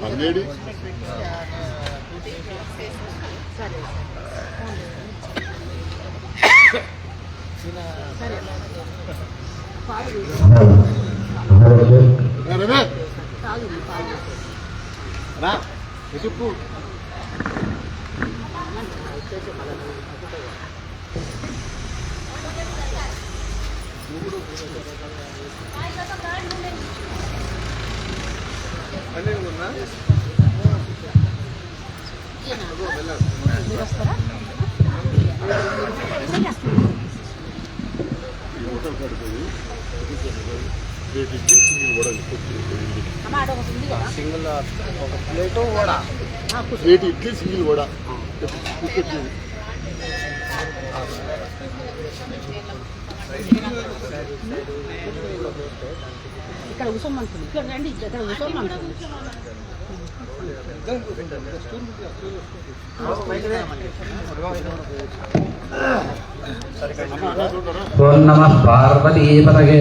అంగేడి చెప్పు సింగిల్ ఒక plate vada plate idli single vada ఇక్కడ కూర్చోమంటుంది ఇక్కడ రండి ఇక్కడ కూర్చోమంటుంది ఓం నమః పార్వతీపతయే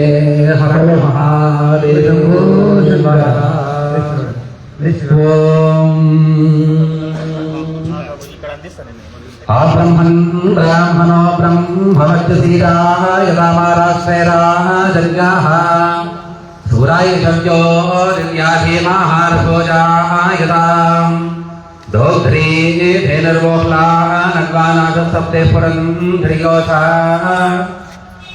హర మహాదేవ ఆబ్రహ్మన్ బ్రాహ్మణో బ్రహ్మవచ్చసీరా యదామారాశ్రయరాజన్యాః సూరాయ సవ్యో దివ్యాధీమాహారసోజాయతాం దోగ్రీ ధేనుర్వోహ్లా నగ్వానాగసప్తే పురంధ్రియోషా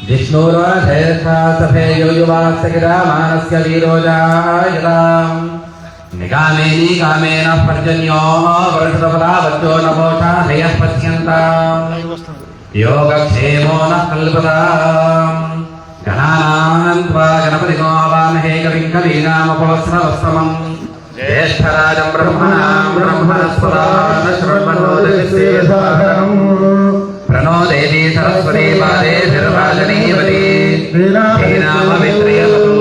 జిష్ణుర్వధేషా సఫేయో యువాస్యగిరా మానస్య వీరోజాయతాం నిగామే నిగామేన పర్జన్యో వర్షఫలావచ్చో నభోషా హయః పశ్యంతాం యోగక్షేమో న కల్పతాం గణానాం త్వా గణపతిగో వామహే కవిం కవీనాముపవస్రవస్తమం జ్యేష్ఠరాజం బ్రహ్మణాం బ్రహ్మణస్పదాన శృణ్వన్నోదయసేసాగరం ప్రణో దేవీ సరస్వతీ పాదే శర్వాజనీవతి శ్రీనామమిత్రియవతు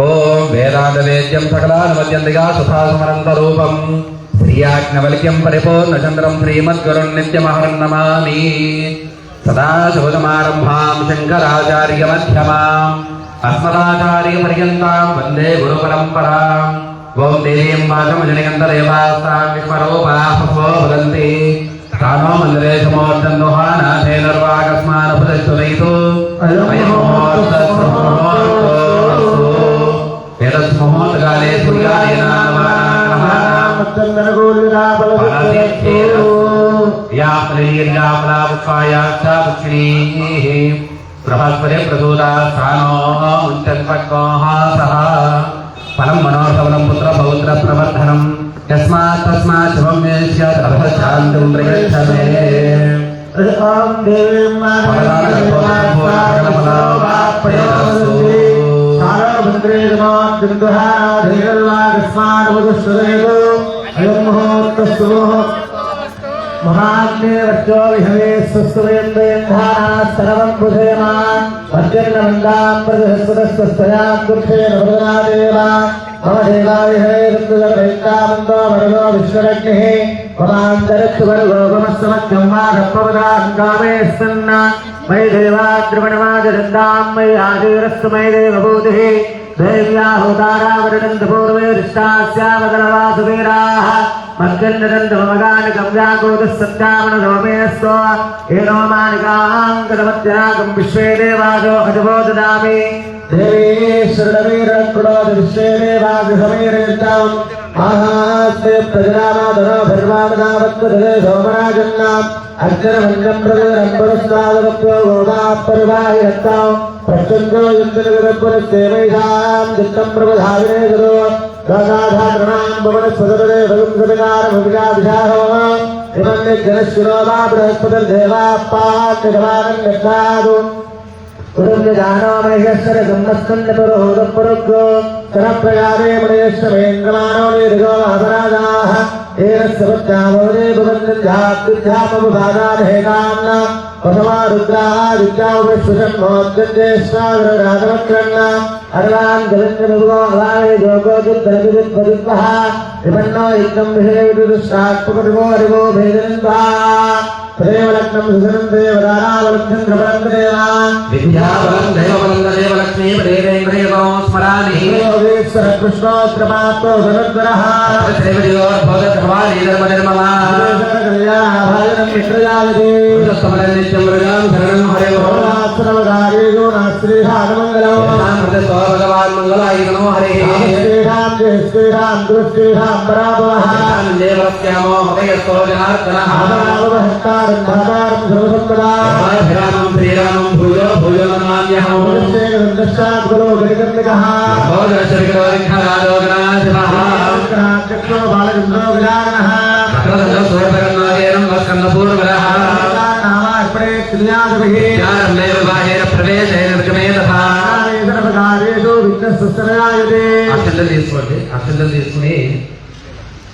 ఓం వేదాంతవేద్యం సకలానుమద్యంతిగా సుధాసుమనంతరూపం శ్రీయాజ్ఞవల్క్యం పరిపూర్ణచంద్రం శ్రీమద్గురున్ నిత్యమహరం నమామి సదాశివసమారంభాం శంకరాచార్యమధ్యమాం అస్మదాచార్యపర్యంతాం వందే గురుపరంపరాం ఓం దేవీం వాచమజనికంతరేవాస్తాం విశ్వరూపాః వదంతి తానో మందిరే సమోర్ధన్వహానాథేనర్వాకస్మానపదశ్వరైతో ఏతస్మహోత్కాలే సూర్యాయ బృహస్పతి ప్రసూతా స్థానో ముంచన్పక్కోః సహ ఫలం మనోర్ధవలం పుత్ర పౌత్ర ప్రవర్ధనం యస్మాత్ తస్మాత్ శుభం మే స్యాత్ అభశాంతిం ప్రయచ్చమే ఓం దేవీం महाग्ने वच्चो विहवे सुस्तुवेन्द्रेन्द्राः सर्वं बुधेमान् वज्रनन्दां प्रजस्पतस्तया दुःखे नवरादेवा मम देवाविहे ऋतुर्वैतामन्दो वरदो विश्वरग्निः ममान्तरक्षु वर्गो ममस्तमत्यं माघपवदाङ्गामे सन्न मयि देवाद्रवणमाजरन्दां मयि आदिरस्तु मयि देवभूतिः देव्याहुतारावरणन्तपूर्वे दृष्टास्यामगणवासुवीराः मद्गन्धदन्तमगानिकव्याकोदस्सत्यामनसोमेऽस्तो येनो मानिकाङ्गदमत्यागं विश्वे देवाजो अजवो ददामि देवीश्वरवीरकृणोद विश्वे देवागृहमेरेतां आहास्ते प्रजनामादनो भर्वामदावत्वदे सोमराजन्नाम् अक्षरमञ्जं प्रजरं पुरस्तादवत्यो गोमापरिवाहिरत्तां प्रत्यङ्गो युद्धनगरपुरस्तेवैषां चित्तं प्रबधाविने गुरो गाधाधरणां भवनस्पदरे भगुंसविकारभुविजाभिषाहो इमन्यज्जनश्विनो वा बृहस्पतिर्देवापान्यगवानं यज्ञादु उदन्यजानो महेश्वर गम्मस्कन्दपुरोदपुरुग्रो शरप्रयावे मणेश्वरेन्द्रमानो निर्गो महाराजाः एरस्सवत्यामोदे भवन्यध्यात्विध्यापमुभागाधेनाम्ना वसमा रुद्रादित्यावश्वशन्मोद्गज्येष्टाग्ररागवक्रन्ना अर्वान् गलन्यमुगो अवावे जोगोजुद्धरविद्वदित्वः विपन्नो युक्तं विषयविदुष्टात्मकटिवो हरिवो भेदनिन्वा तदेव लग्नं सुसनं देवदानावलब्धं कृपणं देवा विद्याबलं दैवबलं तदेव लक्ष्मी पदेवेन्द्रियतो स्मरामि योगेश्वर कृष्णोत्रपातो धनुर्धरः श्रीमद्योर्भोगभवानी धर्मनिर्ममा कल्याणभाजनं मित्रजायते नित्यं मृगां शरणं हरे सर्वकार्येषु नास्त्रीहानमङ्गलो भगवान् मङ्गलाय नमो हरे श्रीराम जय श्रीराम गुरु श्रीराम पराभवः देवस्यामो हृदयस्थो जनार्दनः भक्तारं भक्तारं सर्वसम्पदा श्रीरामं श्रीरामं भूयो भूयो नमाम्यहम् दशात् गुरो गणिकर्णिकः भोजनश्रीकरोविघ्नराजोगणाशिवः चक्रो बालचन्द्रो विलागनः सूर्यकर्णादेनं वस्कन्दपूर्वरः नामार्पणे क्रियादिभिः ज्ञानमेव बाहेन प्रवेशेन विगमे तथा सर्वकार्येषु विघ्नस्तुस्तनयायते అక్షంతలు తీసుకుని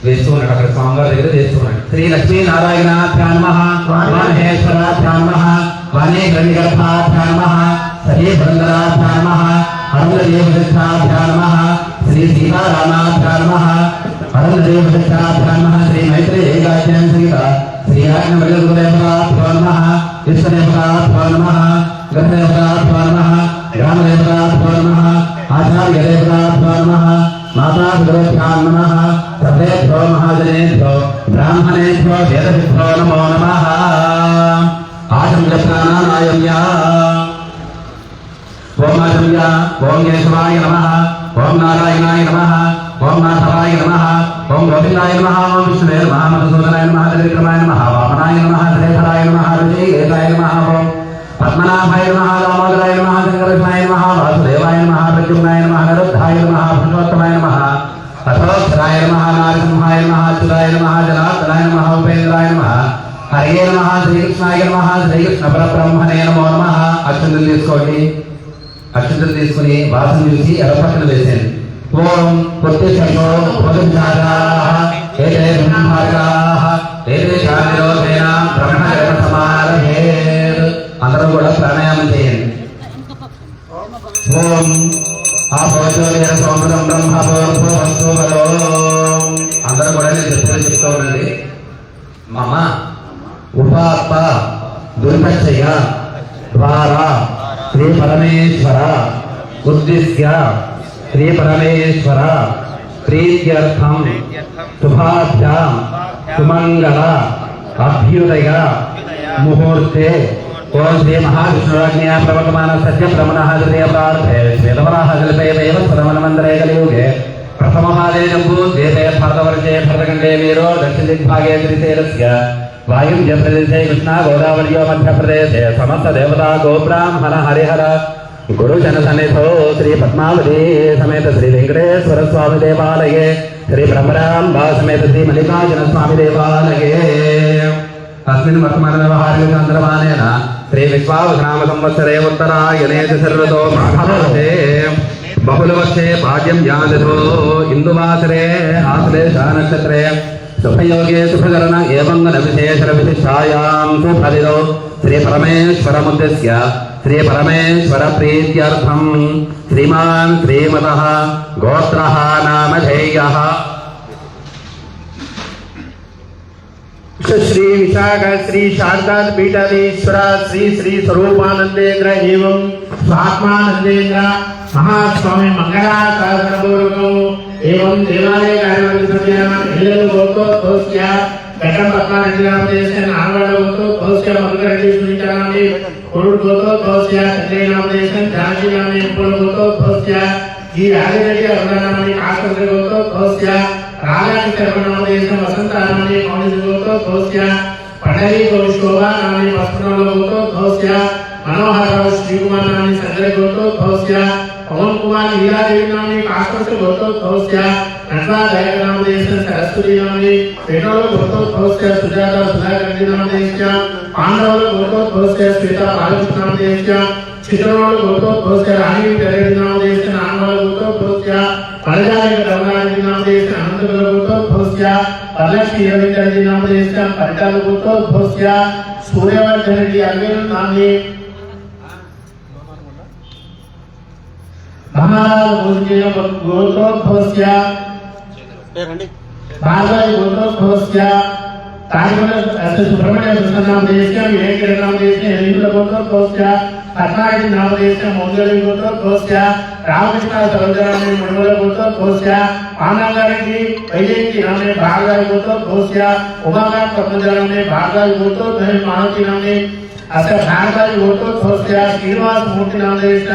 వేస్తూ ఉన్నాడు అక్కడ స్వామివారి దగ్గర వేస్తూ ఉన్నాడు శ్రీ లక్ష్మీనారాయణాభ్యాం నమః మహేశ్వరాభ్యాం నమః వాణే గణిగర్భాభ్యాం నమః సరే బృందరాభ్యాం నమః అరుణదేవదత్తాభ్యాం నమః శ్రీ సీతారామాభ్యాం నమః అరుణదేవదత్తాభ్యాం నమః శ్రీ మైత్రేయీగాయత్ర్యాం సంగీత శ్రీ ఆజ్ఞవల్లిదేవతాభ్యో నమః విశ్వదేవతాభ్యో నమః గ్రహదేవతాభ్యో నమః గ్రామదేవతాభ్యో నమః ఆచార్యదేవతాభ్యో నమః माताभ्योभ्यां नमः सर्वेभ्यो महाजनेभ्यो ब्राह्मणेभ्यो वेदविभ्यो नमो नमः आचम्यप्राणानायम्या ओम आचम्या ओम केशवाय नमः ओम नारायणाय नमः ओम नाथवाय नमः ओम गोविन्दाय नमः ओम विष्णुवे नमः मधुसूदनाय नमः त्रिविक्रमाय नमः वामनाय नमः श्रीधराय नमः विजयेताय नमः ओम पद्मनाभाय नमः दामोदराय नमः शंकरकृष्णाय नमः वासुदेवाय नमः प्रद्युम्नाय नमः निरुद्धाय नमः पुरुषोत्तमाय नमः अथोक्षराय नमः नारसिंहाय नमः अच्युताय नमः जनार्दनाय नमः उपेन्द्राय नमः हरे नमः श्रीकृष्णाय नमः श्रीकृष्ण परब्रह्मणे नमो नमः अक्षंतలు తీసుకొని వాసన చూసి ఎడపక్కన వేసాను ఓం పుత్తిషో భోజనారాః ఏతే బ్రహ్మకాః ఏతే శాంతిరోధేన బ్రహ్మకర్మ సమారభేత్ అందరూ కూడా ప్రాణాయామం చేయండి ఓం ఆపోజోలేన సోమరం బ్రహ్మభోర్భువస్సువరో అందరూ కూడా నేను చెప్తూ ఉండండి మమ ఉపాత్త దుర్పచ్చయ ద్వారా శ్రీ పరమేశ్వర ఉద్దిశ్య శ్రీ పరమేశ్వర ప్రీత్యర్థం శుభాభ్యాం సుమంగళ అభ్యుదయ ముహూర్తే ఓం శ్రీ మహావిష్ణురాజ్ఞా ప్రవర్తమాన సత్య బ్రహ్మణ హృదయ ప్రార్థే శ్వేతవరాహ కల్పేవ సదమనమందరే కలియుగే ప్రథమహాదేజంబూ దేశే భరతవర్షే భరతఖండే వీరో దక్షిణ దిగ్భాగే శ్రీశైలస్య वायुव्य प्रदेशे कृष्णा गोदावर्यो मध्य प्रदेशे समस्त देवता गोब्राह्मण हरिहर गुरुजन सन्निधो श्री पद्मावती समेत श्री वेंकटेश्वर स्वामी देवालये श्री ब्रह्मराम्बा समेत श्री मल्लिकार्जुन स्वामी देवालये अस्मिन् वर्तमान व्यवहारिक चन्द्रमानेन श्री विश्वावसनाम संवत्सरे उत्तरायणे सर्वतो माघमासे बहुलवर्षे पाद्यं यादधो इन्दुवासरे आश्लेष नक्षत्रे शुभयोगे शुभकरण एवं विशेषण विशिष्टायां सुफलितो श्री परमेश्वरमुद्दिश्य श्री परमेश्वर प्रीत्यर्थं श्रीमान् श्रीमतः गोत्रः नामधेयः श्री विशाख श्री शारदा पीठाधीश्वर श्री श्री स्वरूपानंदेन्द्र एवं स्वात्मानंदेन्द्र महास्वामी मंगलाशासनपूर्वकम् एवं देवालय कार्यवर्गोत्तोस्य घटम पद्मारेड्डी आंगोत्तोस्य मधुकरेड्डी सुनीतानामे कुरुगोत्तोस्य संजयनामदेशन जानकी नामे पुलगोत्तोस्य जी राजरेड्डी अरुणानामे काकन्द्रगोत्तोस्य राजाकिशर्मनामदेशन वसंतानामे मौलिगोत्तोस्य पटली गौशोभा नामे वस्त्रगोत्तोस्य मनोहरराव श्रीकुमार नामे संजयगोत्तोस्य पवन कुमार लीला देवी नामे काकस्य गोत्तोस्य नटवा दयाक नामदेशन सरस्वती नामे पेटोल गोत्तोस्य सुजाता सुधाकर्णी नामदेश पांडवल गोत्तोस्य श्वेता बालकृष्ण नामदेश चित्रोल गोत्तोस्य रानी पेरेड नामदेश नानवल गोत्तोस्य परजायक रवनारेड्डी नामदेश अनंतगल गोत्तोस्य पलक्ष्मी रविंद्रजी नामदेश परिटाल गोत्तोस्य सूर्यवर्धन रेड्डी अग्निल नामे महाराज भोजनीय गोत्रोद्भवस्य भागवत गोत्रोद्भवस्य ताजमहल सुब्रह्मण्य नाम देश विवेक नाम देश हिंदुल गोत्र कोस्या कर्नाटक नाम देश मंगल गोत्र कोस्या रामकृष्ण सरोजराम मंगल गोत्र कोस्या आनंदारेड्डी वैजयंती नाम भागवत गोत्र कोस्या उमाकांत पद्मजराम भागवत गोत्र मानवती नाम असे भागवत गोत्र कोस्या श्रीनिवास मूर्ति नाम देश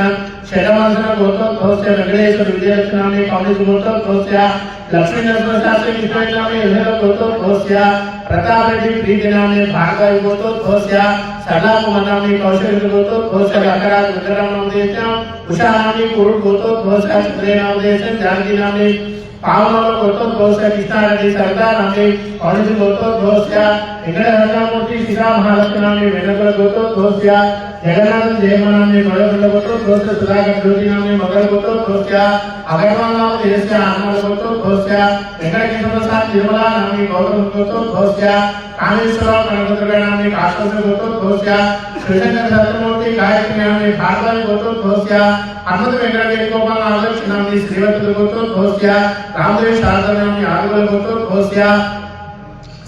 शैलवासन गोत्र कोस्या वेंकटेश्वर विजयलक्ष्मी नाम कांग्रेस गोत्र कोस्या लक्ष्मी नरसिंह शास्त्री विश्वनाथ नाम गोत्र कोस्या प्रताप रेड्डी प्रीति नाम भागवत गोत्र कोस्या सरला कुमार नाम कौशल गोत्र कोस्या अकराज रुद्रराम नाम देश उषा नाम कुरुड गोत्र कोस्या चंद्रे नाम देश जानकी नाम पावन गोत्र कोस्या कृष्णा रेड्डी सरदार नाम कांग्रेस गोत्र कोस्या वेंकटरमणमूर्ति सीता महालक्ष्मी नाम वेणुगोल गोत्र कोस्या जगन्नाथ जयम नाम मड़गुंड गोत्र कोस्या सुधाकर ज्योति नाम मगर गोत्र कोस्या अगरवाल नाम देश आनंद गोत्र कोस्या वेंकटेश्वर प्रसाद निर्मला नाम गौतम गोत्र कोस्या कामेश्वर गणपति नाम काश्मीर गोत्र कोस्या श्रीशंकर सत्यमूर्ति गायत्री नाम भागवत गोत्र कोस्या हनुमत वेंकट गोपाल महालक्ष्मी नाम श्रीवत्स गोत्र कोस्या रामदेव शारदा नाम आरुगल गोत्र कोस्या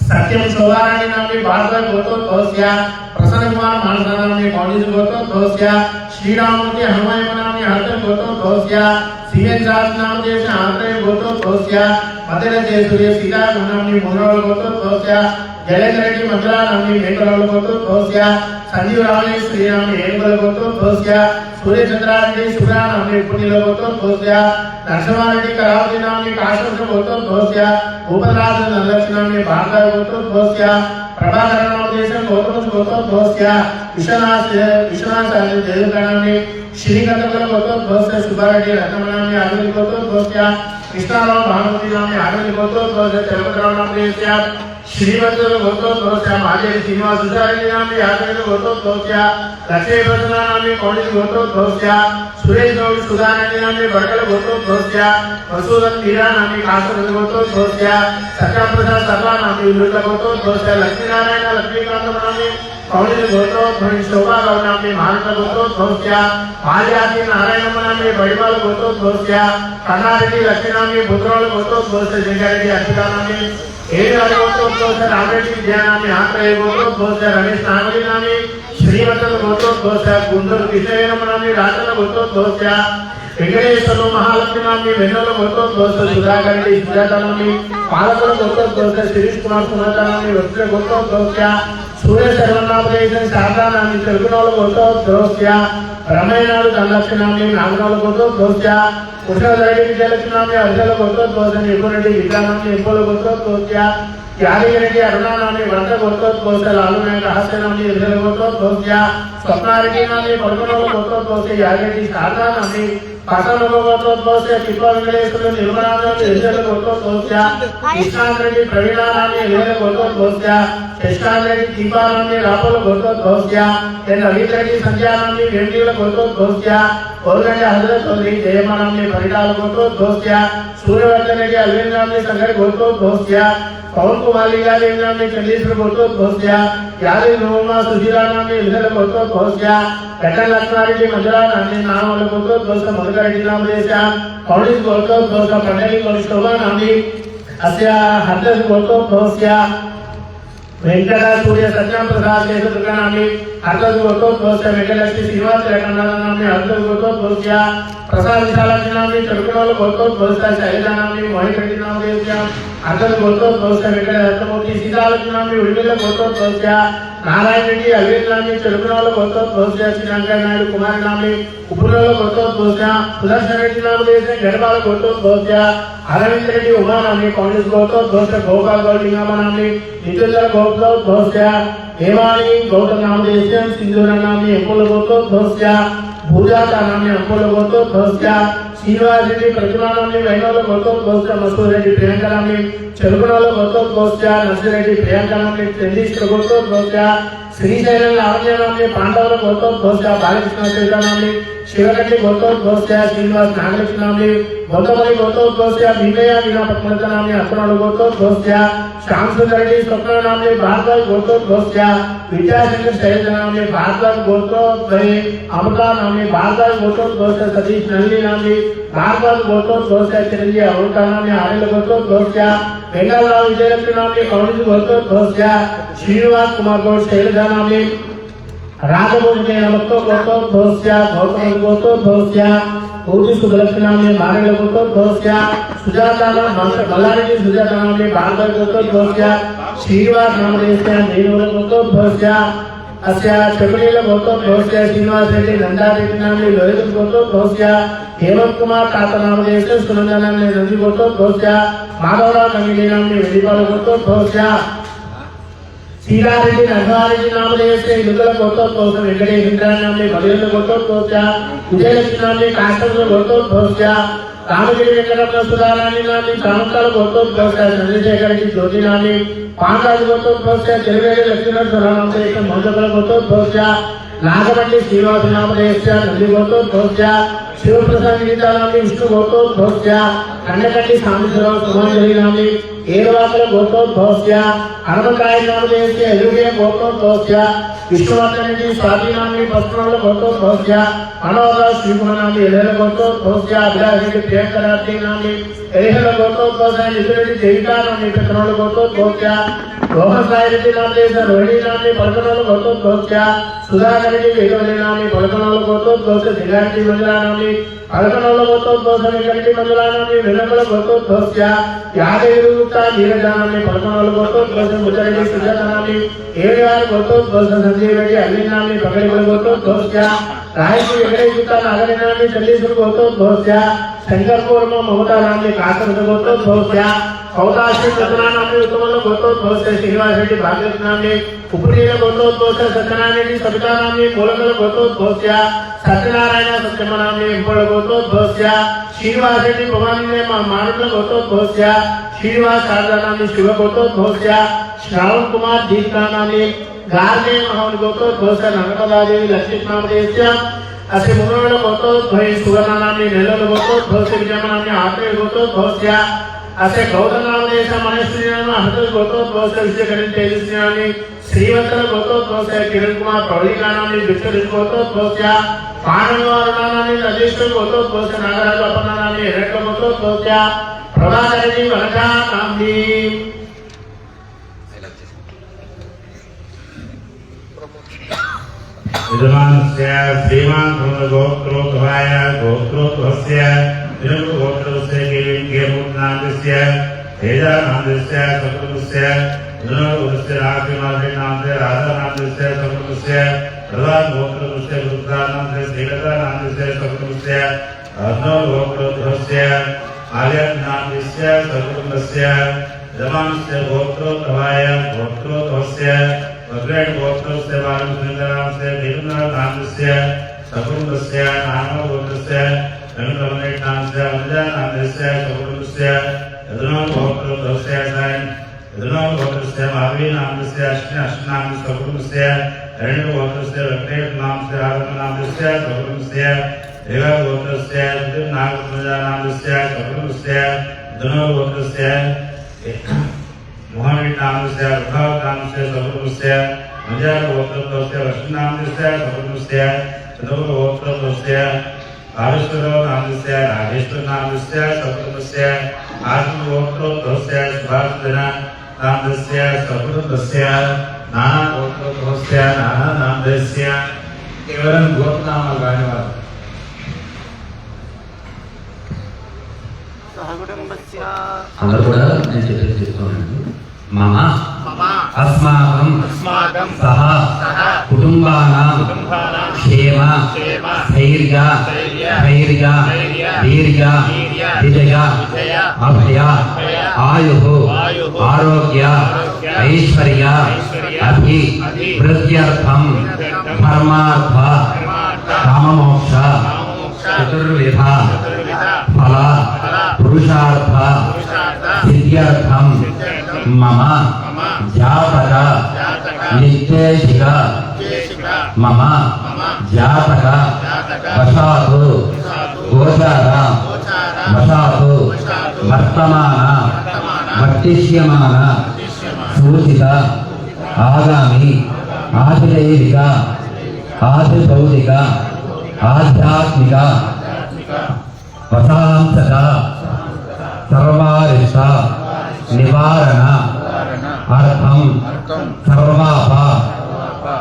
सत्यम शोभाराणी नाम भागवत गोत्र कोस्या प्रसन्न कुमार मानसा नाम कांग्रेस गोत्र कोस्या श्रीराममूर्ति हनुमान नाम हरतन गोत्र कोस्या सीएन राज नाम देश आंध्र गोत्र कोस्या मदन जयसूर्य सीता नाम मुनरोल गोत्र कोस्या जयेंद्र रेड्डी मंगला नाम मेकरोल गोत्र कोस्या संजीव रावले श्रीराम एनगल गोत्र कोस्या सूर्य चंद्र रेड्डी सुरा नाम पुनिल गोत्र कोस्या नरसिंह रेड्डी करावती नाम काश्मीर गोत्र कोस्या भूपतराज नरलक्ष्मी नाम भागवत गोत्र कोस्या प्रभाकर नाम देश गौतम गोत्र कोस्या विश्वनाथ जयललिता नाम श्रीकंठपुर गोत्र कोस्या सुब्बारेड्डी रत्नम नाम आगुल गोत्र कोस्या कृष्णाराव भानुमती नाम आगुल गोत्र कोस्या चलपतराव नाम देश श्रीवत्स गोत्र कोस्या महादेव श्रीनिवास सुधारेड्डी नाम आगुल गोत्र कोस्या लक्ष्मी प्रसन्न नाम कांग्रेस गोत्र कोस्या सुरेश गौड़ सुधारेड्डी नाम बड़गल गोत्र कोस्या मसूदन मीरा नाम काश्मीर गोत्र कोस्या सत्या प्रसाद सर्वा नाम विरुद्ध गोत्र कोस्या लक्ष्मी नारायण लक्ष्मीकांत नाम कांग्रेस गोत्र शोभा गौड़ नाम महाराष्ट्र गोत्र कोस्या महाजाति नारायण नाम बड़ीपाल गोत्र कोस्या कन्नारेड्डी लक्ष्मी नाम बुद्रोल गोत्र कोस्या जंगारेड्डी अर्पिता नाम गोत्र कोस्या रामरेड्डी विजय नाम आंध्र गोत्र कोस्या रमेश नागरी नाम श्रीवत्स गोत्र कोस्या गुंडूर कृष्णयम नाम राजन गोत्र कोस्या वेंकटेश्वर महालक्ष्मी नाम वेणुगोल गोत्र कोस्या सुधाकर रेड्डी सुजाता नाम पालकोल गोत्र कोस्या शिरीष कुमार सुनाता नाम वस्त्र गोत्र कोस्या सूर्य सर्वनाम शारदा नाम तेलुगुनोल गोत्र कोस्या रमयनाडु धनलक्ष्मी नाम नागनोल गोत्र कोस्या कृष्णरेड्डी विजयलक्ष्मी नाम अर्जल गोत्र कोस्या निपुरेड्डी विद्या नाम निपोल गोत्र कोस्या यादगिरेड्डी अरुणा नाम वंद गोत्र कोस्या लालू नायक हास्य नाम अर्जल गोत्र कोस्या स्वप्नारेड्डी नाम पड़गनोल गोत्र कोस्या यादगिरेड्डी शारदा नाम पाटन गोत्र कोस्या तिप्पा वेंकटेश्वर निर्मला नाम अर्जल गोत्र कोस्या कृष्णारेड्डी प्रवीणा नाम अर्जल गोत्र कोस्या शेषारेड्डी दीपा नाम रापोल गोत्र कोस्या ललित रेड्डी संध्या नाम वेंकटेश्वर गोत्र कोस्या कोलगंज हजरत चौधरी जयमा नाम परिडाल गोत्र कोस्या सूर्यवर्धन रेड्डी अरविंद नाम संगड़ गोत्र कोस्या पवन कुमार लीला देवी नाम चंद्रेश्वर गोत्र कोस्या यादव नोमा सुशीला नाम इधर गोत्र कोस्या कटन लक्ष्मारेड्डी मंजरा नाम नाम गोत्र कोस्या मधुकरेड्डी नाम देशा कांग्रेस गोत्र कोस्या पंडरी शोभा नाम अस्या हर्षद गोत्र कोस्या वेंकट सूर्य सत्यम प्रसाद दुर्गा नाम हर्षद गोत्र कोस्या वेंकटलक्ष्मी श्रीनिवास रत्नाल नाम हर्षद गोत्र कोस्या प्रसाद विशालाक्षी नाम चलकुनोल गोत्र कोस्या शैलजा नाम मोहित रेड्डी नाम देशा हर्षद गोत्र कोस्या वेंकट रत्नमूर्ति सीतालक्ष्मी नाम उड़िमिल गोत्र कोस्या नारायण रेड्डी अरविंद नाम चलकुनोल गोत्र कोस्या श्रीलंका नायडू कुमार नाम उपुनोल गोत्र कोस्या सुदर्शन रेड्डी नाम देश गढ़वाल गोत्र कोस्या अरविंद रेड्डी उमा नाम कांग्रेस गोत्र कोस्या गोपाल गौड़ लिंगम नाम नितुल गोत्र कोस्या देवानी गौतम नाम देश सिंधुरा नाम एंपोल गोत्र कोस्या भूजाता नाम एंपोल गोत्र कोस्या श्रीनिवास रेड्डी प्रतिमा नाम वेणुगोल गोत्र कोस्या मसूर रेड्डी प्रियंका नाम चलकुनोल गोत्र कोस्या नरसिंह प्रियंका नाम चंद्रेश्वर गोत्र कोस्या श्रीशैल लावण्य नाम पांडवल गोत्र कोस्या बालकृष्ण चैता नाम शिवरेड्डी गोत्र कोस्या श्रीनिवास नागलक्ष्मी नाम गौतमली गोत्र कोस्या भीमया वीणा पद्मनाथ नाम अक्रोल गोत्र कोस्या श्याम सुंदर रेड्डी स्वप्न नाम भागवत गोत्र कोस्या विद्याशंकर शैलजा नाम भागवत गोत्र अमृता नाम भागवत गोत्र कोस्या सतीश नंदी नाम भागवत गोत्रोद्भवस्य चिरंजीवी अरुणा नाम्नि आर्यल गोत्रोद्भवस्य वेंगलराव विजयलक्ष्मी नाम्नि कौंडिन्य गोत्रोद्भवस्य श्रीनिवास कुमार गौड़ शैलजा नाम्नि राजभोजने नमक्तो गोत्रोद्भवस्य गौतम गोत्रोद्भवस्य पूर्ति सुभलक्ष्मी नाम्नि मार्यल गोत्रोद्भवस्य सुजाता मल्लारेड्डी सुजाता नाम्नि भागवत गोत्रोद्भवस्य श्रीनिवास नामदेवस्य नीलवर गोत्रोद्भवस्य अस्य चकुलील गोत्रोद्भवस्य श्रीनिवास रेड्डी नंदारेड्डी नाम्नि लोहित गोत्रोद्भवस्य हेमंत कुमार ताता नामदेवस्य सुनंदा नाम्नि नंदी गोत्रोद्भवस्य माधवराव गंगेली नाम्नि वेदिपाल गोत्रोद्भवस्य सीतारेड्डी नरवारेड्डी नामदेवस्य इलुगल गोत्रोद्भवस्य वेंकटेश इंद्राणी नाम्नि भगीरथ गोत्रोद्भवस्य विजयलक्ष्मी नाम्नि काष्ठपुर गोत्रोद्भवस्य रामगिरी वेंकटरत्न सुधाराणी नाम्नि कामकाल गोत्रोद्भवस्य चंद्रशेखर रेड्डी ज्योति नाम्नि पांडराज गोत्रोद्भवस्य चिरवेली लक्ष्मीनरसिंह नामदेवस्य मौजकल गोत्रोद्भवस्य नागमंडी श्रीनिवास नामदेवस्य नंदी गोत्रोद्भवस्य शिवप्रसाद गीता नाम्नि विष्णु गोत्रोद्भवस्य कन्नकट्टी सामेश्वरराव सुमंजलि नाम्नि ఏరవాకల గోత్రోద్భవస్య హనుమకాయ నామదేవస్య ఎలుగే గోత్రోద్భవస్య విష్ణువర్ధన్ రెడ్డి స్వాతి నామ్ని పద్మనాభ గోత్రోద్భవస్య మనోహర శ్రీకుమార్ నామ్ని ఎలహల గోత్రోద్భవస్య అభిలాష్ రెడ్డి ప్రియాంకరాత్రి నామ్ని ఎలహల గోత్రోద్భవస్య నిధురెడ్డి జైకా నామ్ని పెత్తనాల గోత్రోద్భవస్య రోహన్ సాయి రెడ్డి నామదేవస్య రోహిణి నామ్ని పలకనాల గోత్రోద్భవస్య సుధాకర్ రెడ్డి వేదవల్లి నామ్ని పలకనాల గోత్రోద్భవస్య జిగారెడ్డి మంజుల నామ్ని పలకనాల గోత్రోద్భవస్య వెంకటరెడ్డి మంజుల నామ్ని వెన్నమల గోత్రోద్భవస్య యాదగిరి నీరజానాన్ని పలకనాలు గోత్రోద్భవస్య ముద్దారెడ్డి సుజాతానాన్ని ఏడువారి గోత్రోద్భవస్య సంజయ్ రెడ్డి అల్లినాన్ని పగడిపల్లి గోత్రోద్భవస్య రాయశ్రీ వెంకటేశ్వర నాగరినాన్ని చల్లీశ్వర గోత్రోద్భవస్య శంకర్పూర్మ మమతా నామ్ని కాకరద గోత్రోద్భవస్య కౌతాశ్రీ రత్నానాన్ని ఉత్తమల గోత్రోద్భవస్య శ్రీనివాస్ రెడ్డి భాగవత్ నామ్ని ఉపనీల గోత్రోద్భవస్య సత్యనారాయణ రెడ్డి సబితా నామ్ని మూలకల గోత్రోద్భవస్య సత్యనారాయణ సత్యమ్మ నామ్ని ఇంపళ గోత్రోద్భవస్య శ్రీనివాస్ రెడ్డి భవానీ మానుల గోత్రోద్భవస్య श्रीनिवास शारदा नाम्नि शिव गोत्रोद्भवस्य श्रावण कुमार दीपिका नाम्नि गार्गे महावन गोत्रोद्भवस्य नर्मदादेवी लक्ष्मी नामदेवस्य अस्य मुनोळ गोत्रोद्भवे सुवर्णा नाम्नि नेल्लोर गोत्रोद्भवस्य विजयम्मा नाम्नि आत्रेय गोत्रोद्भवस्य अस्य गौतम नामदेवस्य मनेश्वरी नाम्नि हृदय गोत्रोद्भवस्य विजयकरण तेजस्वी नाम्नि श्रीवत्सल गोत्रोद्भवस्य किरण कुमार प्रौलिका नाम्नि विष्णु गोत्रोद्भवस्य पांडवार नाम्नि राजेश्वर गोत्रोद्भवस्य नागराज अपर्णा नाम्नि हिरण्य गोत्रोद्भवस्य प्रभाकरजी वनका नाम्नि यजमानस्य श्रीमान गोत्रोद्भवाय गोत्रोद्भवस्य गोत्रोद्भवस्य गेमुनामस्य तेजानामस्य सकुलस्य गुणोदस्य राजकुमारनामस्य राधानामस्य सकुलस्य प्रधान गोत्रोद्भवस्य रुद्रानामस्य श्रीलतानामस्य सकुलस्य अर्णव गोत्रोद्भवस्य आर्यनामस्य सकुलस्य यजमानस्य गोत्रोद्भवाय गोत्रोद्भवस्य वग्रेण गोत्रस्य वारुन्द्रनामस्य नीलनामस्य सकुलस्य नामो गोत्रस्य रंगरमणेनामस्य वंदनामस्य सकुलस्य यदुनो गोत्रोद्भवस्य सायन यदुनो गोत्रस्य महावीनामस्य अश्विनामस्य सकुलस्य हरिणो गोत्रस्य वग्रेनामस्य रामनामस्य सकुलस्य देवा गोत्रस्य नागनामस्य सकुलस्य यदुनो गोत्रस्य मोहननामस्य प्रभावनामस्य सकुलस्य मंजार गोत्रोद्भवस्य वैष्णवनामस्य सकुलस्य चंद्र गोत्रोद्भवस्य आरुष्करनामस्य राजेश्वरनामस्य सकुलस्य आत्म गोत्रोद्भवस्य सुभाषधनामस्य सकुलस्य नाना गोत्रोद्भवस्य नाना नामस्य केवलं गोत्रनामाలు రానివారు అందరూ కూడా నేను చెప్పేది చెప్తున్నాను. మమ అస్మాకం సహ కుటుంబానాం క్షేమ స్థైర్య ధైర్య వీర్య విజయ అభయ ఆయు ఆరోగ్య ఐశ్వర్య అభి వృద్ధ్యర్థం ధర్మార్థ కామమోక్ష చతుర్విధ ఫల పురుషార్థ సిద్ధ్యర్థం మమ జాతక నిశ్చేషిక మమ జాతక వశాతు గోచార వశాతు వర్తమాన వర్తిష్యమాన సూచిత ఆగామి ఆదిదైవిక ఆదిభౌతిక ఆధ్యాత్మిక వశాంసక సర్వారిష్ట నివారణ అర్థం సర్వాప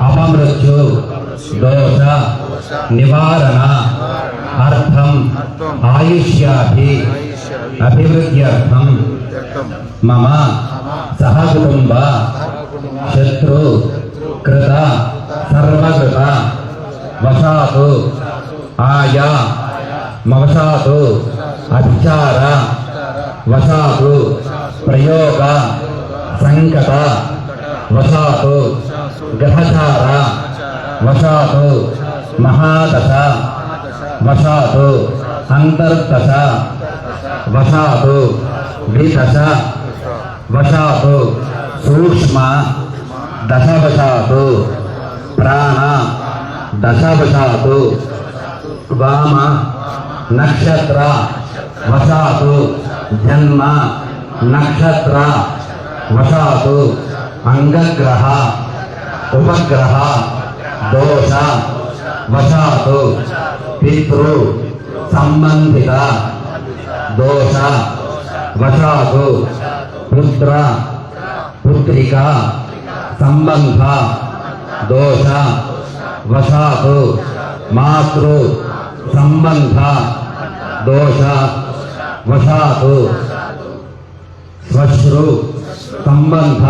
అపమృత్యు దోష నివారణ అర్థం ఆయుష్యాభి అభివృద్ధ్యర్థం మమ సహకుటుంబ శత్రు కృత సర్వకృత వశాతు ఆయా మవశాతు అభిచార వశాతు ప్రయోగ సంకట వశాతు గ్రహచార వశాతు మహాదశ వశాతు అంతర్దశ వశాతు విదశ వశాతు సూక్ష్మ దశవశాతు ప్రాణ దశవశాతు వామ నక్షత్ర వశాతు జన్మ నక్షత్ర వశాతు అంగగ్రహ ఉపగ్రహ దోష వశాతు పితృ సంబంధిత దోష వశాతు పుత్ర పుత్రిక సంబంధ దోష వశాతు మాతృ సంబంధ దోష వశాతు శ్వశ్రు సంబంధ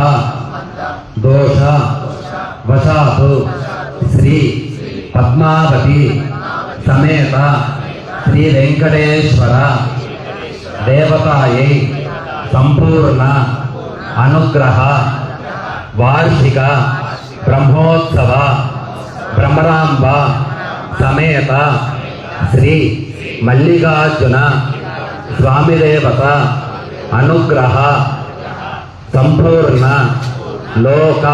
దోష వశాతు శ్రీ పద్మావతి సమేత శ్రీ వెంకటేశ్వర దేవతాయై సంపూర్ణ అనుగ్రహ వార్షిక బ్రహ్మోత్సవ భ్రమరాంబ సమేత శ్రీ మల్లికార్జున స్వామి దేవత అనుగ్రహ సంపూర్ణ లోక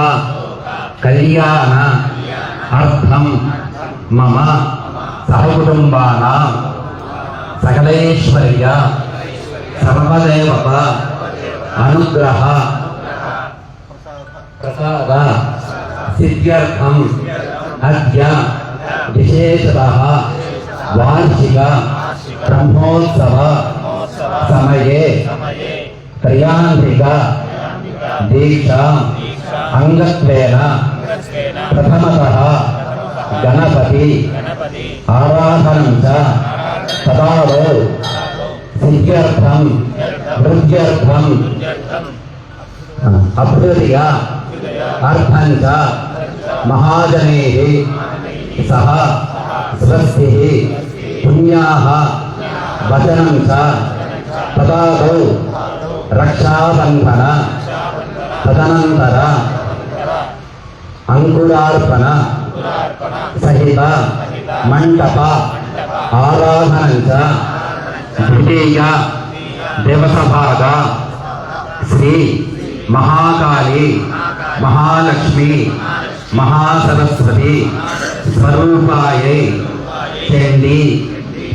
కళ్యాణ అర్థం మమ సహకుటుంబానాం సకలైశ్వర్య సర్వదేవత అనుగ్రహ ప్రసాద సిద్ధ్యర్థం అద్య విశేషతః వార్షిక బ్రహ్మోత్సవ సమయే త్రయాంబిక దీక్షా అంగత్వేన ప్రథమతః గణపతి ఆరాధనం చ తదాదో సిద్ధ్యర్థం వృద్ధ్యర్థం అభ్యుదయ అర్థం చ మహాజనైః సహ స్వస్తిః పుణ్యాః వచనం చ తదాదో రక్షాబంధన తదనంతర అంకురార్పణ సహిత మంటప ఆరాధనం చ ద్వితీయ దివసభాగ శ్రీ మహాకాళి మహాలక్ష్మి మహాసరస్వతి స్వరూపాయై చండీ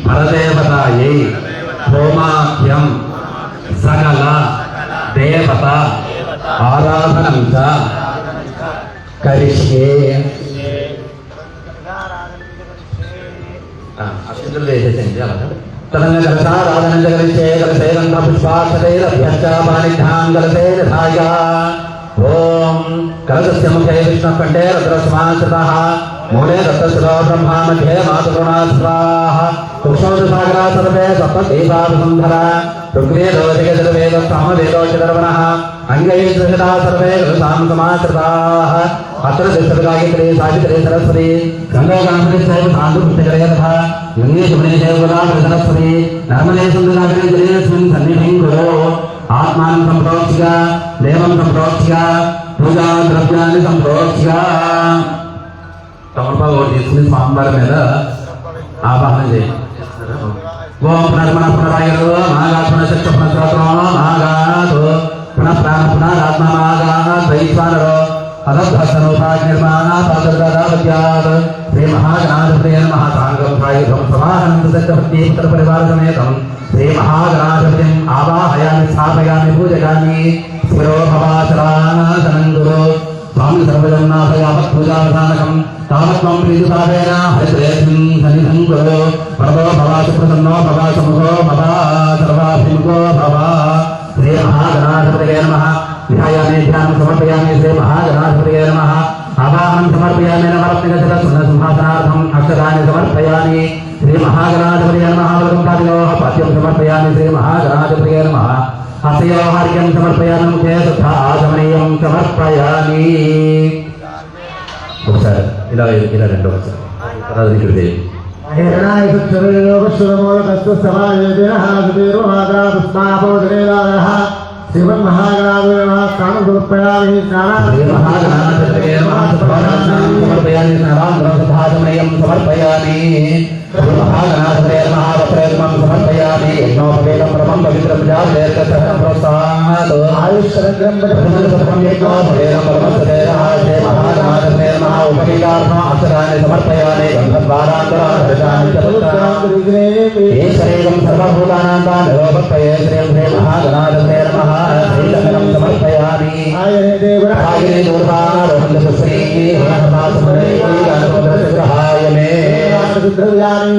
పరదేవతాయై హోమాఖ్యం సకల దేవత ఆరాధనం చ కరిష్యే. అక్షంతలు వేసేసేయండి అలాగే. తదంగ కలశారాధనం జగరిష్యే కలశే గంధ పుష్పాక్షతైరభ్యశ్చాపానిధ్యాం కలశే నిధాయ. ఓం కలశస్య ముఖే విష్ణుకంఠే రుద్రస్మాశ్రితః మూలే దత్తశిరో బ్రహ్మా మధ్యే మాతృగుణా స్వాహ. కుక్షౌసాగరా సర్వే సప్తదీపావసుంధర ఋగ్వేదోదిగజవేద సామవేదోచిదర్వణః అంగైర్దశదా సర్వే కలశాం సమాశ్రితాః. అత్ర దశగాయత్రీ సావిత్రీ సరస్వతి గంగాగాంధీ సైవ సాంధు పుష్టికరే తథా గంగే శుభ్రే దేవదా సరస్వతి నర్మదే సుందరాగ్రే జలేస్మిన్ సన్నిధిం కురో. ఆత్మానం సంప్రోక్ష్య దేవం సంప్రోక్ష్య పూజా ద్రవ్యాన్ని సంప్రోక్ష్య. తమలపాకు ఒకటి తీసుకుని స్వామివారి మీద ఆవాహనం చేయండి. ఓం పునర్మణ పునరాయరు నాగాత్మన శక్తి పునఃశ్రోత్రో నాగాదు పునః ప్రాణ పునరాత్మ నాగాద్వైశ్వానరో అదభ్యసనోపాగ్నిర్మాణ పాదర్గాదావత్యాత్ శ్రీ మహాగణాధిపతయ నమః. సాంగం సాయుధం సమాహంతు సత్యవత్తి పుత్ర పరివార సమేతం శ్రీ మహాగణాధిపతిం ఆవాహయామి స్థాపయామి పూజయామి. శిరో భవాచరానాశనం గురు స్వామి సర్వజన్నాథయావత్ పూజావసానకం తావత్వం ప్రీతిసావేన హరిత్రేస్మిన్ సన్నిధం కురు. పరదో భవాసు ప్రసన్నో భవాసు ముఖో సమర్పయామి శ్రీ మహాగణాధిపతయే నమః ఆవాహనం సమర్పయామి నవరత్నగజసింహాసనార్థం అక్షరాన్ని సమర్పయామి శ్రీ మహాగణాధిపతయే నమః వరదంపాదియోః పద్యం సమర్పయామి శ్రీ మహాగణాధిపతయే నమః హస్తయోహార్ఘ్యం సమర్పయామి ముఖే తథాచమనీయం సమర్పయామి. ఒకసారి ఇలా ఇలా రెండో ఒకసారి రాజకీయ సమర్పయామి సమర్పయామి మహాగణాధిపతయే నమః సమర్పయామి యజ్ఞోపవేదం పరమం పవిత్రం జాతేర్గసహనం ప్రోత్సాహాత్ ఆయుష్షరగ్రం మహాగణాధిపతయే నమః ఉపవీతార్థం అక్షరాన్ని సమర్పయామి గంధద్వారాంతరాన్ని శరీరం సర్వభూతానాం నిరోపత్వయే శ్రీం శ్రీ మహాగణాధిపతయే నమః శ్రీచక్రం సమర్పయామి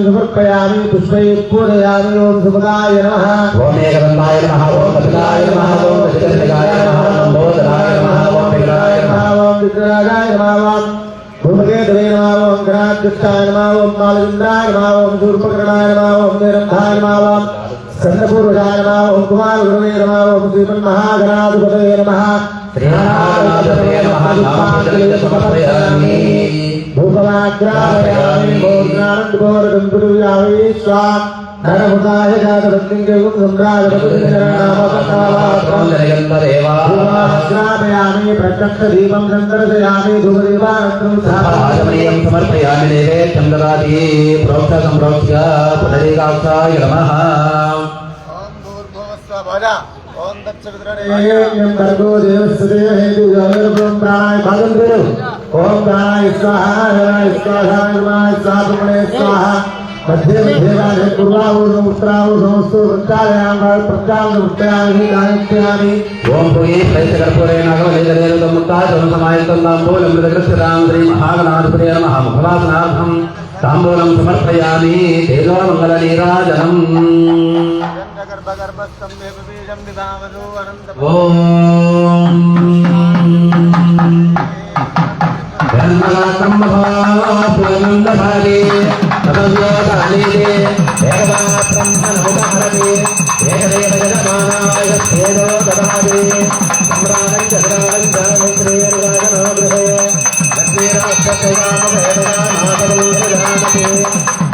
సమర్పయామి పుష్పై పూజయామి. ఓం శుభదాయ నమః. ఓం ఏకదంతాయ నమః. ఓం కపిలాయ నమః. ఓం గజకర్ణికాయ నమః. ఓం బోధరాయ నమః. ఓం విగ్రహాయ నమః. ఓం విగ్రహాయ నమః. ఓం భూమకేతవే నమః. ఓం గణాధ్యక్షాయ నమః. ఓం బాలచంద్రాయ నమః. ఓం శూర్పకర్ణాయ నమః. ఓం నిరంధాయ నమః. ఓం చంద్రపూర్వజాయ నమః. ఓం కుమారగురవే నమః. ఓం శ్రీమన్మహాగణాధిపతయే నమః. శ్రీమహాగణాధిపతయే నమః. సమర్పయామి భూపవాగ్రామయామి. భోజ్ఞానందోరగంధుర్యామి స్వా ధనముదాయ జాతవత్లింగం సంగ్రామయామి. ప్రత్యక్ష దీపం సందర్శయామి. ధూమదీపానందం సమర్పయామి. నైవేద్యం దదాతి ప్రోక్ష సంప్రోక్ష్య పునరేకాక్షాయ నమః. ఓం భూర్భువస్సః ఓం తత్సవితుర్వరేణ్యం భర్గో దేవస్య హేతుం ప్రాణాయ భాగం దేవ. ఓం ప్రాణాయ స్వాహా స్వాహాయ స్వాహే స్వాహ. మధ్య మధ్యగానే పూర్వాహూతం ఉత్తరాహూతం వస్తు ప్రత్యాలయాం ప్రత్యామి గాయత్యామి. ఓం భూయే ప్రైతకర్పూరే నాగవలేదరేదం ముక్తాచం సమాయతం తాంబూలం మృతకృష్యతాం శ్రీ మహాగణాధిపతయే నమః. ముఖవాసనార్థం తాంబూలం సమర్పయామి. తేజోమంగళ నీరాజనం. గర్భగర్భస్థం బీజం విభావదో అనంత ఓం బ్రహ్మగాత్రంభాపునందభాగే తదవ్యోగానీదే ఏకదాత్రం నమోదహరతే ఏకదేవ జగమానాయ తేజో దదాదే సమ్రాణం చక్రాణం జాగృతే లక్ష్మీరాక్షయామవేదయామాతరోజానతే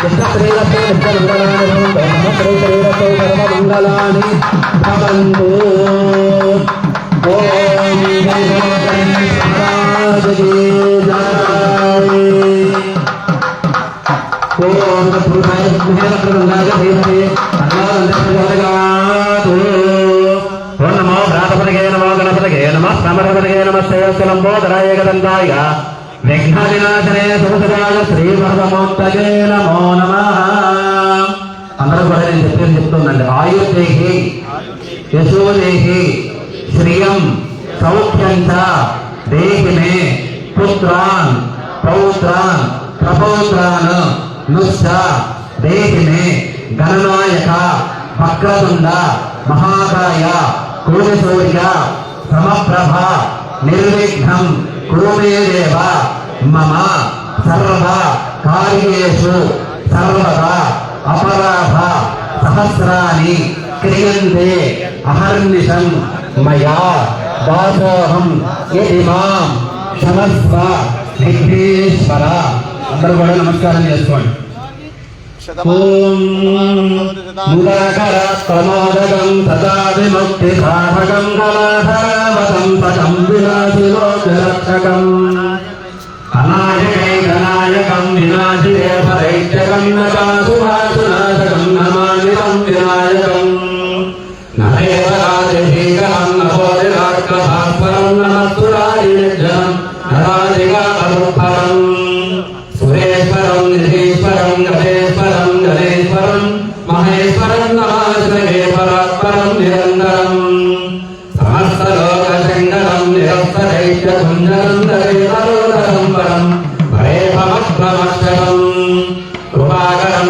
కృష్ణశ్రీరస్తే నిత్యమంగళాని బ్రహ్మశ్రీశ్రీరస్తే సర్వమంగళాని భవంతు. ఓం నమో భ్రాతపతగే నమో గణపతగే నమః సమరపతగే నమః శ్రేయస్కలంబోధరాయ ఏకదంతాయ విఘ్నవినాశనే సుఖదాయ శ్రీమహమూర్తయే నమో నమః. అందరూ కూడా నేను చెప్పేది చెప్తుందండి. ఆయుర్దేహి యశోదేహి శ్రియం సౌఖ్యం చ దేహి మే పుత్రాన్ పౌత్రాన్ ప్రపౌత్రాన్ నుశ్చ దేహి మే గణనాయక వక్రతుండ మహాకాయ కోటిసూర్య సమప్రభ నిర్విఘ్నం కురు మే దేవ మమ సర్వ కార్యేషు సర్వదా అపరాధ సహస్రాని క్రియంతే అహర్నిశం మయా దాసోహం ఇతి మాం క్షమస్వ విఘ్నేశ్వర. అందరూ కూడా నమస్కారం చేసుకోండి. ఓం ముదాకర ప్రమోదకం సదా విముక్తి సాధకం కళాధరావతం పటం వినాశిలోకరక్షకం అనాయకై గణాయకం వినాశిరే పరైత్యకం నకాసుభాసునాశకం నమానితం వినాయకం నరేవరాజభీకరం నభోజరాక్షభాస్వరం నమస్తురాజినిర్జనం నరాజిగాపరుపరం సురేశ్వరం నిధీశ్వరం గణేశ్వరం గణేశ్వరం మహేశ్వరం నమాశ్రయే పరాత్పరం నిరంతరం సమస్తలోకశంకరం నిరస్తరైత్యకుంజరం దరేవరోదరం పరం భరేభమక్షరం కృపాకరం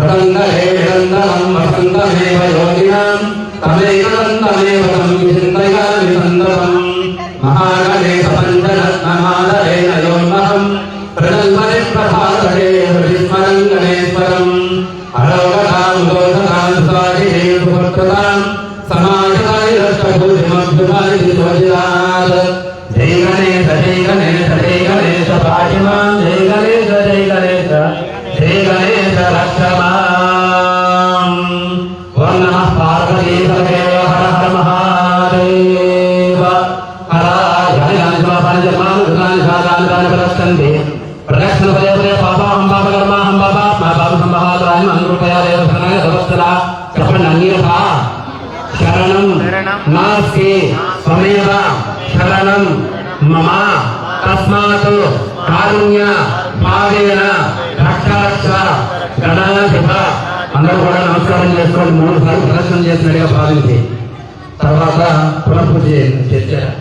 रतङ्गहेरन्दनं वसन्तमेव योगिनां तमेकदन्तमेव तं विचिन्तयामि सन्ततम् महागणेशपञ्चरत्नमादरेण योन्महं प्रणल्मने प्रभातरे हृदिस्मरं गणेश्वरम् अरोगतां दोषतां सुताहिरे सुभक्ततां समाजकारिरष्टभूतिमभ्युमानिधिध्वजिरात् जय गणेश जय गणेश जय गणेश पाहिमां जय गणेश जय गणेश जय गणेश रक्ष माम्। ॐ नमः पार्वतीपतये हर हर महादेव हर जगन्नाथानि प्रदक्षिणपदे पदे पापाहं पापकर्माहं पापात्मा पापसंहाराय मन्त्रपया देवसनाय सवत्सला शरणं शरणं नास्ति त्वमेव शरणं मम तस्मात् कारुण्य भावेन रक्षरक्ष गणाधिप అందరూ కూడా నమస్కారం చేసుకోండి 3 సార్లు ప్రదర్శన చేసినట్టుగా భావించి తర్వాత పునఃపూజ చేశారు.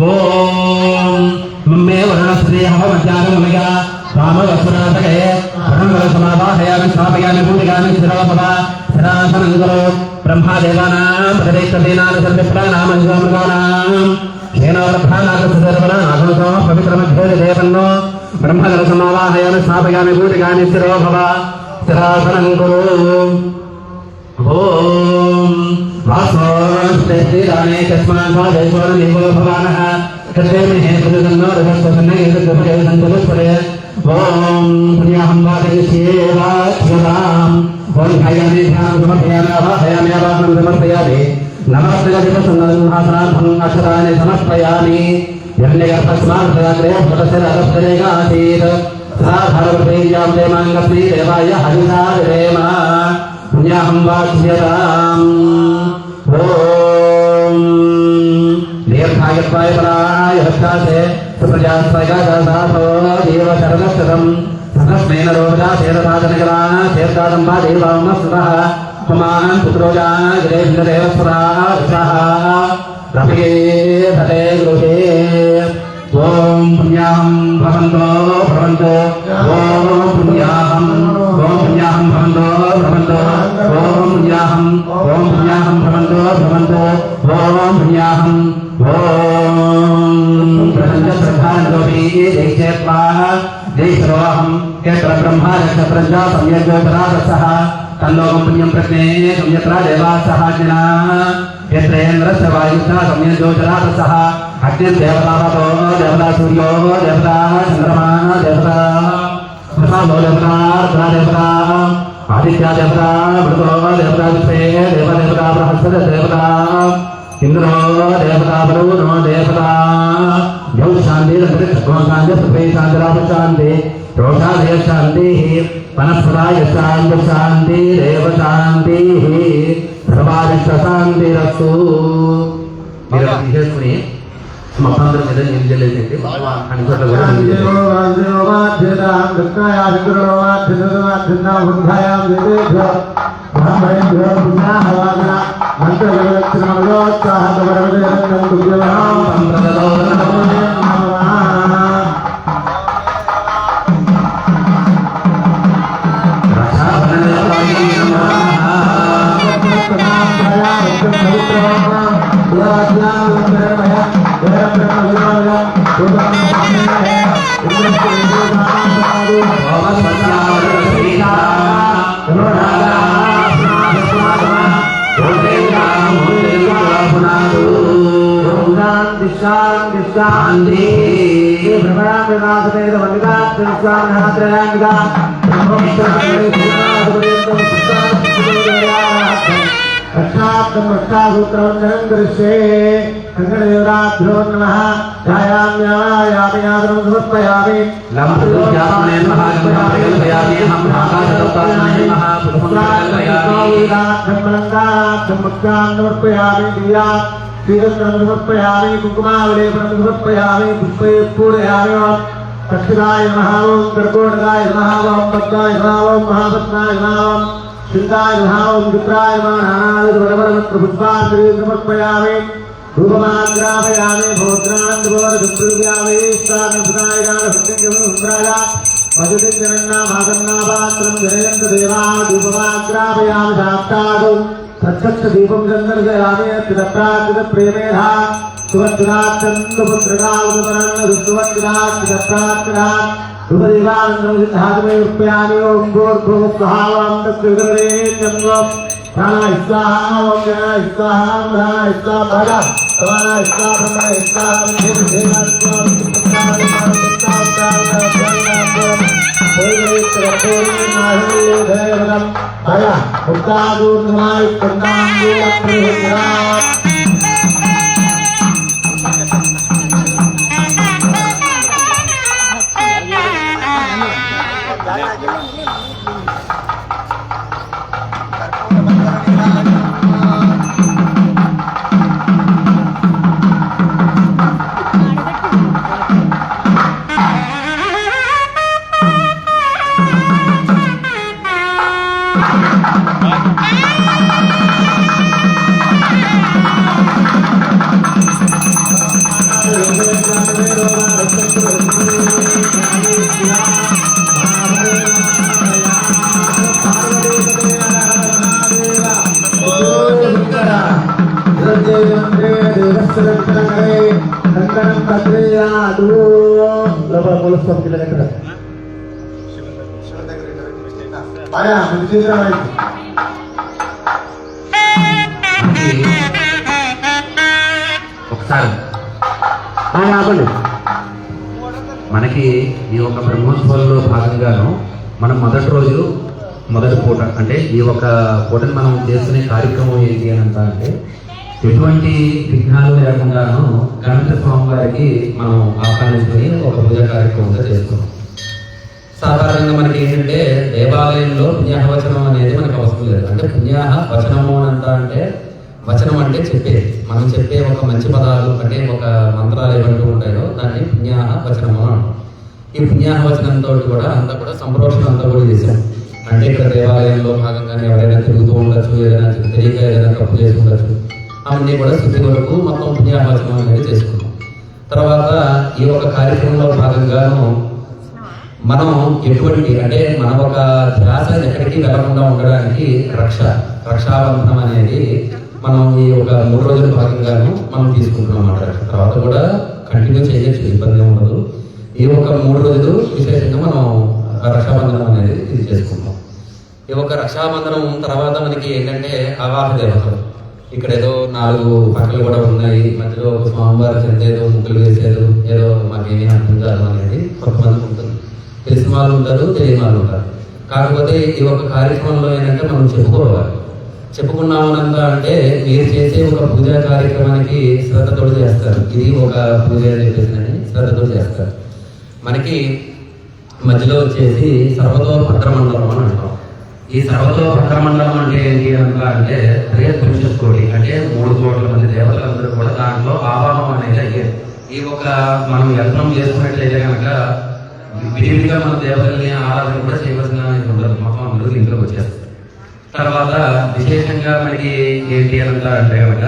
ఓం మే వర్ణశ్రీ హవమధ్యాగమయా రామవస్వనాథకే రణవరసమావాహయామి స్థాపయామి భూమిగామి శిరోభవ శరాసనంగరో బ్రహ్మాదేవానాం ప్రదేశదేనాని సర్వప్రాణామృగానాం క్షేణవర్ధానాగసర్వనాగమసో పవిత్రమధ్యే దేవన్నో బ్రహ్మగరసమావాహయామి స్థాపయామి భూమిగామి శిరోభవ శరాసనంగరో ఓం వాసోస్తే శ్రీరామే తస్మాత్ దేవో భవానః कद्वेमि हे प्रजन्नो रजस्वन्ने यद्गुपरे संतुलस्परे ओम पुण्याहं वादयिष्येवा क्षराम ओम ध्यायामि ध्यानं समर्पयामि आवाहयामि आवाहनं समर्पयामि नमस्ते जपसन्नमहासनाथं अक्षराणि समर्पयामि यज्ञगर्भस्मार्पयाग्रे भवतशिररस्तरेगासीत् सा भरवतेयां देवाङ्गस्मै देवाय हरिता देम पुण्याहं वाक्ष्यताम् ओम दीर्घायुत्वाय पराय हस्तासे सुप्रजास्वैगादासाथो देव शरणक्षतं सकस्मेन रोजा शेरसाधनकरा शेरसादम्बा देवामस्तुतः पुमान् पुत्रोजा गिरेन्द्रदेवस्वरा रसः रफिगे धते गृहे ओम पुण्याहं भवन्तो भवन्तो ओम पुण्याहं भवन्तो भवन्तो ओम पुण्याहं भवन्तो भवन्तो ओम पुण्याहं ओम प्रसन्नश्रद्धानन्दोऽपि जैक्षेत्वा जैश्रोऽहं यत्र ब्रह्मा रक्षप्रजा सम्यग्योपराधसः तन्लोकं पुण्यं प्रज्ञे संयत्र देवासः ज्ञा यत्रेन्द्रस्य वायुश्च सम्यग्योपराधसः अग्निर्देवतावतो देवता सूर्यो देवता चन्द्रमा देवता प्रसादो देवता रुद्रा देवता आदित्या देवता मृतो देवता विश्वे देवदेवता बृहस्पति देवता इंद्रो देवता वरुणो देवता यौ शांति शांति पृथ्वी शांति राप शांति रोषादय शांति वनस्पताय शांति शांति देव शांति सर्वादिष्ट शांति रस्तु మీరు తీసుకుని మొత్తం మీద నిలిచేలేదండి అని చోట కూడా समर्पयामि कुंकुमावलेपनं समर्पयामि पुष्पे पूरयामि तक्षिदाय नमः ओम कर्कोटकाय नमः ओम पद्माय नमः ओम महापद्माय नमः ओम शिल्दाय नमः ओम चित्राय नमः नानाविधवरवरवत्र पुष्पाञ्जलिं समर्पयामि धूपमाग्रापयामि भोज्रानन्दभोरसुप्रव्यामि स्थानसुताय गानसत्यङ्गसुन्द्राय मधुतिजनन्नाभागन्नापात्रं जनयन्तदेवा धूपमाग्रापयामि साक्षात् सच्छक्षदीपं चन्दनजयामि अत्युदप्राकृतप्रेमेधा सुवत्सुरात्सन्दपुत्रकावदपरन्नसुवत्सुरात्सुप्रात्सुरात् ध्रुवदेवानन्दमसिद्धात्मये अर्पयामि ओं भूर्भुवस्वहावं तत्त्वविग्रहे चन्द्रं प्राणाय स्वाहा ओं ज्ञानाय स्वाहा प्राणाय स्वाहा समानाय स्वाहा ब्रह्मणाय स्वाहा देवाय ఒకసారి మనకి ఈ ఒక బ్రహ్మోత్సవంలో భాగంగాను మనం మొదటి పూట అంటే ఈ ఒక పూటని మనం చేసుకునే కార్యక్రమం ఏంటి అని అంటే ఎటువంటి విఘ్నాలు లేకుండాను గణపతి స్వామి వారికి మనం ఆహ్వానించుకొని ఒక పూజ కార్యక్రమంగా చేస్తున్నాం. సాధారణంగా మనకి ఏంటంటే దేవాలయంలో పుణ్యాహవచనం అనేది మనకు అవసరం లేదు. అంటే పుణ్యాహ వచనము అంటే వచనం అంటే చెప్పేది, మనం చెప్పే ఒక మంచి పదాలు అంటే ఒక మంత్రాలు ఏమంటూ ఉంటాయో దాన్ని పుణ్యాహ వచనము అంటాం. ఈ పుణ్యాహ వచనంతో కూడా అంతా కూడా సంప్రోషణ అంతా కూడా చేశాం. అంటే ఇక్కడ దేవాలయంలో భాగంగానే ఎవరైనా తిరుగుతూ ఉండొచ్చు, ఏదైనా తెలియక ఏదైనా తప్పు చేసి ఉండొచ్చు, అవన్నీ కూడా శుద్ధి వరకు మొత్తం పుణ్యాహవచనం అనేది చేసుకున్నాం. తర్వాత ఈ ఒక కార్యక్రమంలో భాగంగాను మనం ఎటువంటి అంటే మన ఒక ధ్యాస ఎక్కడికి వెళ్లకుండా ఉండడానికి రక్షాబంధనం అనేది మనం ఈ ఒక 3 రోజుల భాగంగాను మనం తీసుకుంటున్నాం అన్నమాట. తర్వాత కూడా కంటిన్యూ చేయొచ్చు, ఇబ్బంది ఉండదు. ఈ ఒక 3 రోజులు విశేషంగా మనం రక్షాబంధనం అనేది ఇది చేసుకుంటాం. ఈ ఒక రక్షాబంధనం తర్వాత మనకి ఏంటంటే అవాహ దేవతలు ఇక్కడ ఏదో 4 పక్కలు కూడా ఉన్నాయి, మధ్యలో ఒక స్వామివారి చెంత ఏదో ముగ్గులు వేసేది ఏదో మాకేమీ అర్థం కాదు అనేది కొంతమందికి ఉంటుంది. తెలిసిన వాళ్ళు ఉంటారు, తెలియని వాళ్ళు ఉంటారు. కాకపోతే ఈ ఒక కార్యక్రమంలో ఏంటంటే మనం చెప్పుకున్నామనంతా అంటే మీరు చేసే ఒక పూజా కార్యక్రమానికి శ్రద్ధతో చేస్తారు. ఇది ఒక పూజ చెప్పేసి శ్రద్ధతో చేస్తారు. మనకి మధ్యలో వచ్చేసి సర్వతో భద్రమండలం అని అంటాం. ఈ సర్వతో భద్రమండలం అంటే ఏంటి అంటే 3 కోటి అంటే 3 కోట్ల మంది దేవతలందరూ కూడా దాంట్లో ఆవాహం అనేది అయ్యేది. ఈ ఒక మనం యత్నం చేసుకున్నట్లయితే కనుక విడివిడిగా మన దేవతల్ని ఆరాధన కూడా చేయవలసిన ఉండదు, మొత్తం అందరూ ఇంట్లోకి వచ్చేస్తారు. తర్వాత విశేషంగా మనకి ఏంటి అంటే కనుక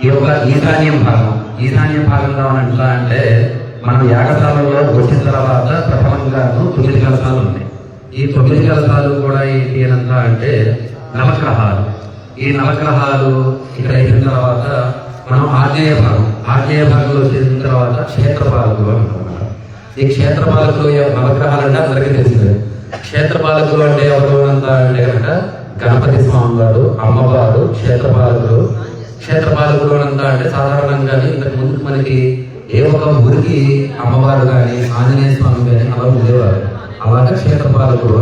ఈ యొక్క ఈశాన్యం భాగంగా అంటే మనం యాగశాలలో వచ్చిన తర్వాత ప్రథమంగాను 9 కలశాలు ఉన్నాయి. ఈ 9 కలశాలు కూడా ఏంటి అంటే నవగ్రహాలు. ఈ నవగ్రహాలు ఇక్కడ అయిన తర్వాత మనం ఆగ్నేయ భాగంలో చేసిన తర్వాత క్షేత్రపాలకులు అనుకున్నాం. ఈ క్షేత్రపాలకులు నవగ్రహాలు అంటే అందరికీ తెలిసిందే. క్షేత్రపాలకులు అంటే ఎవరు అంటే కనుక గణపతి స్వామి వారు, అమ్మవారు, క్షేత్రపాలకులు అంటే సాధారణంగా ఇంతకు ముందు మనకి ఏ ఒక ఊరికి అమ్మవారు కానీ ఆంజనేయ స్వామి కానీ అలా ఉండేవారు. అలాగే క్షేత్రపాలకుడు.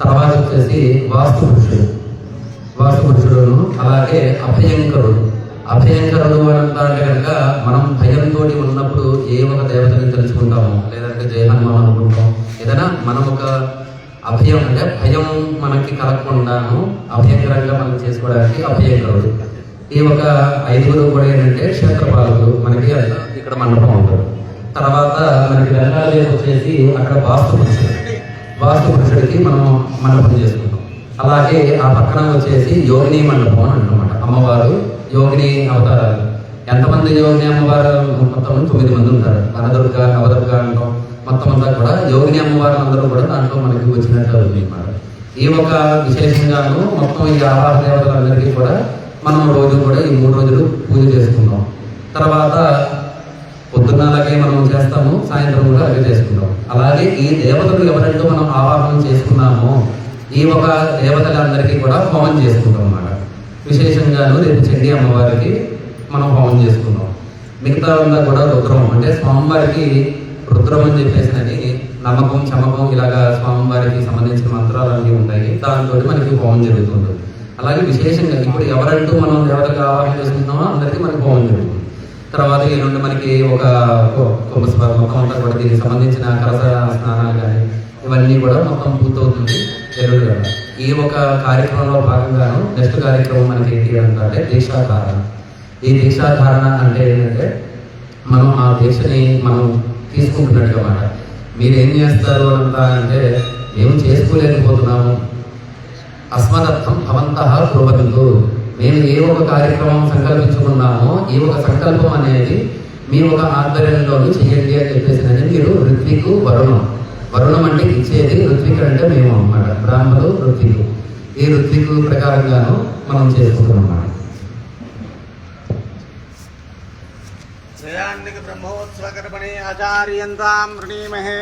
తర్వాత వచ్చేసి వాస్తు పురుషుడు, అలాగే అభయంకరుడు అంటే కనుక మనం భయంతో ఉన్నప్పుడు ఏ ఒక దేవతని తెలుసుకుంటాము, లేదంటే జయ హనుమాన్ అనుకుంటాం. ఏదైనా మనం ఒక అభయం అంటే భయం మనకి కలగకుండాను అభయంకరంగా మనం చేసుకోవడానికి అభయంకరుడు. ఈ ఒక 5 కూడా ఏంటంటే క్షేత్రపాలకులు. మనకి ఇక్కడ మండపం ఉంటుంది. తర్వాత మనకి వెనకాలే వచ్చేసి అక్కడ వాస్తు పురుషుడికి మనం మండపం చేసుకుంటాం. అలాగే ఆ పక్కన వచ్చేసి యోగిని మండపం అని అంటున్నమాట. అమ్మవారు యోగిని అవతారాలు. ఎంతమంది యోగిని అమ్మవారు? మొత్తం 9 మంది ఉంటారు. వనదుర్గ, నవదుర్గ అంటాం. మొత్తం అంతా కూడా యోగిని అమ్మవారు అందరూ కూడా దాంట్లో మనకి వచ్చినట్టు అవుతుంది అన్నమాట. ఈ ఒక విశేషంగాను మొత్తం ఈ ఆవాహ దేవతలందరికీ కూడా మనం రోజు కూడా ఈ 3 రోజులు పూజ చేసుకుంటాం. తర్వాత పొద్దున్న అలాగే మనం చేస్తాము, సాయంత్రం కూడా అలాగే చేసుకుంటాం. అలాగే ఈ దేవతలు ఎవరంటూ మనం ఆవాహనం చేసుకున్నామో ఈ ఒక దేవతలందరికీ కూడా హోమం చేసుకుంటాం అన్నమాట. విశేషంగాను రేపు చండీ అమ్మవారికి మనం హోమం చేసుకున్నాం. మిగతా అంతా కూడా రుద్రం, అంటే స్వామివారికి రుద్రం అని చెప్పేసి నమ్మకం, చమకం ఇలాగా స్వామివారికి సంబంధించిన మంత్రాలన్నీ ఉంటాయి. దాంతో మనకి హోమం జరుగుతుంది. అలాగే విశేషంగా ఇప్పుడు ఎవరంటూ మనం దేవతలకు ఆవాహన చేసుకుంటున్నామో అందరికీ మనకి హోమం జరుగుతుంది. తర్వాత ఈ నుండి మనకి ఒక మొత్తం అంతా కూడా దీనికి సంబంధించిన కలస స్నానాలు కానీ ఇవన్నీ కూడా మొత్తం పూర్తవుతుంది ఎరుడు కదా. ఈ ఒక కార్యక్రమంలో భాగంగాను నెక్స్ట్ కార్యక్రమం మనకి ఏంటి అంటే దీక్షాధారణ. ఈ దీక్షాధారణ అంటే ఏంటంటే మనం ఆ దీక్షని మనం తీసుకుంటున్నట్టు అన్నమాట. మీరు ఏం చేస్తారు అంతా అంటే మేము చేసుకోలేకపోతున్నాము, అస్మదర్థం భవంతః కుర్వంతు. మేము ఏ ఒక కార్యక్రమం సంకల్పించుకున్నామో ఈ ఒక సంకల్పం అనేది మీ ఒక ఆధ్వర్యంలోనూ చేయండి అని చెప్పేసి మీరు ఋత్వికు వరుణం అంటే ఇచ్చేది, ఋత్విక్ అంటే మేము అన్నమాట. బ్రాహ్మణులు ఋత్వికు. ఈ ఋత్వికు ప్రకారంగాను మనం చేసుకుంటున్నాం అన్నమాట. బ్రహ్మోత్సవకర్మణి ఆచార్యంతాం వృణీమహే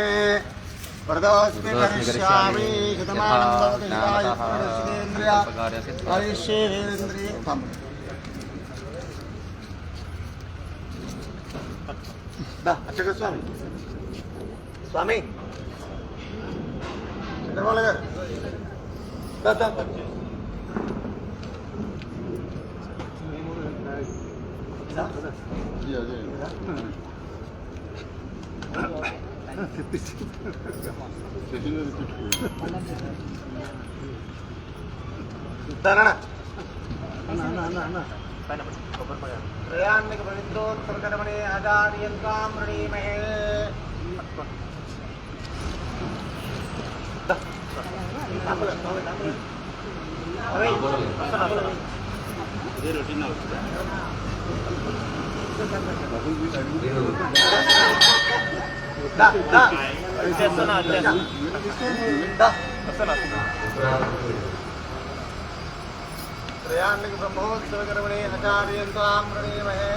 వరదోస్మి కరిష్యామి శతమానం స్వామి స్వామి చంద్రబాబు గారు త్రయాన్నిక ప్రవిత్తోత్తరకర్మణి ఆచార్యంతాం వృణీమహే త్రయాన్నిక బ్రహ్మోత్సవకర్మణి ఆచార్యంతాం వృణీమహే.